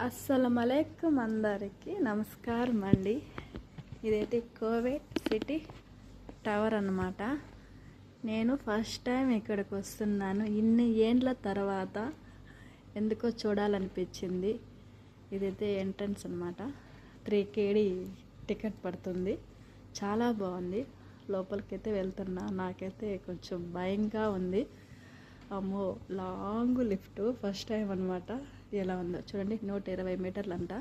అస్సలమలైకుం అందరికి నమస్కారం అండి. ఇదైతే కోవేట్ సిటీ టవర్ అన్నమాట. నేను ఫస్ట్ టైం ఇక్కడికి వస్తున్నాను. ఇన్ని ఏండ్ల తర్వాత ఎందుకో చూడాలనిపించింది. ఇదైతే ఎంట్రన్స్ అన్నమాట. 3 KD టికెట్ పడుతుంది. చాలా బాగుంది. లోపలికైతే వెళ్తున్నా. నాకైతే కొంచెం భయంగా ఉంది. అమ్మో, లాంగ్ లిఫ్ట్ ఫస్ట్ టైం అనమాట. ఎలా ఉందో చూడండి. 120 మీటర్లు అంట.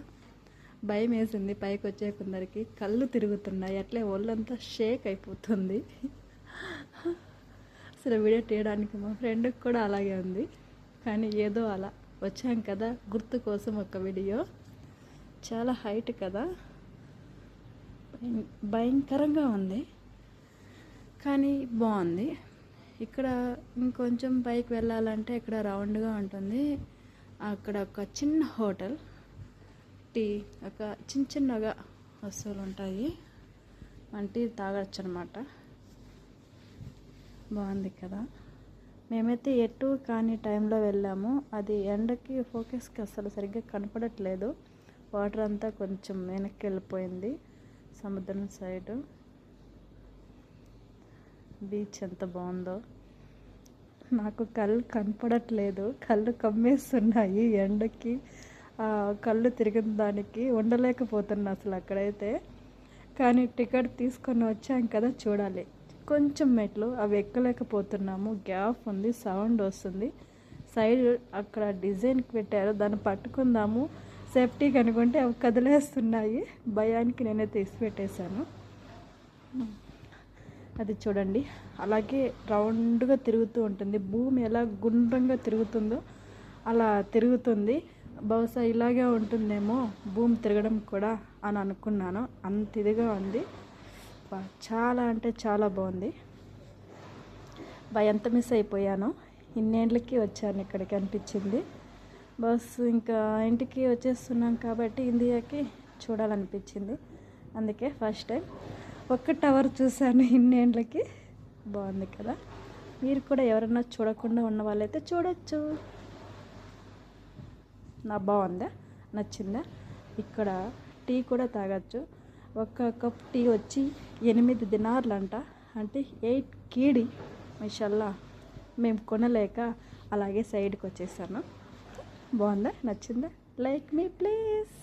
భయం వేసింది. పైకి వచ్చే కొందరికి కళ్ళు తిరుగుతున్నాయి. అట్లే ఒళ్ళంతా షేక్ అయిపోతుంది. అసలు వీడియో తీయడానికి మా ఫ్రెండ్కి కూడా అలాగే ఉంది. కానీ ఏదో అలా వచ్చాం కదా, గుర్తు కోసం ఒక వీడియో. చాలా హైట్ కదా, భయంకరంగా ఉంది కానీ బాగుంది. ఇక్కడ ఇంకొంచెం పైకి వెళ్ళాలంటే ఇక్కడ రౌండ్గా ఉంటుంది. అక్కడ ఒక చిన్న హోటల్, టీ, ఒక చిన్నగా వస్తువులు ఉంటాయి. మన టీ తాగొచ్చు అనమాట. బాగుంది కదా. మేమైతే ఎటు కాని టైంలో వెళ్ళాము. అది ఎండకి ఫోకస్కి అసలు సరిగ్గా కనపడట్లేదు. వాటర్ అంతా కొంచెం వెనక్కి వెళ్ళిపోయింది. సముద్రం సైడు బీచ్ ఎంత బాగుందో. నాకు కళ్ళు కనపడట్లేదు, కళ్ళు కమ్మేస్తున్నాయి ఎండకి. కళ్ళు తిరిగిన దానికి ఉండలేకపోతున్నా అసలు అక్కడైతే. కానీ టికెట్ తీసుకొని వచ్చాం కదా, చూడాలి. కొంచెం మెట్లు అవి ఎక్కలేకపోతున్నాము. గ్యాప్ ఉంది, సౌండ్ వస్తుంది. సైడ్ అక్కడ డిజైన్కి పెట్టారు, దాన్ని పట్టుకుందాము సేఫ్టీకి అనుకుంటే అవి కదిలేస్తున్నాయి. భయానికి నేనే తీసి పెట్టేశాను. అది చూడండి, అలాగే రౌండ్గా తిరుగుతూ ఉంటుంది. భూమి ఎలా గుండ్రంగా తిరుగుతుందో అలా తిరుగుతుంది. బహుశా ఇలాగే ఉంటుందేమో భూమి తిరగడం కూడా అని అనుకున్నాను. అంత ఇదిగా ఉంది. చాలా అంటే చాలా బాగుంది. ఎంత మిస్ అయిపోయాను. ఇన్నేళ్ళకి వచ్చాను ఇక్కడికి అనిపించింది. బస్సు ఇంకా ఇంటికి వచ్చేస్తున్నాం కాబట్టి ఇండియాకి చూడాలనిపించింది. అందుకే ఫస్ట్ టైం ఒక్క టవర్ చూశాను ఇన్నేళ్ళకి. బాగుంది కదా. మీరు కూడా ఎవరన్నా చూడకుండా ఉన్న వాళ్ళైతే చూడొచ్చు. బాగుందా, నచ్చిందా? ఇక్కడ టీ కూడా తాగొచ్చు. ఒక కప్ టీ వచ్చి 8 దినార్లు అంట, అంటే 8 KD. మాషాల్లా. మేము కొనలేక అలాగే సైడ్కి వచ్చేసాను. బాగుందా, నచ్చిందా? Like me please.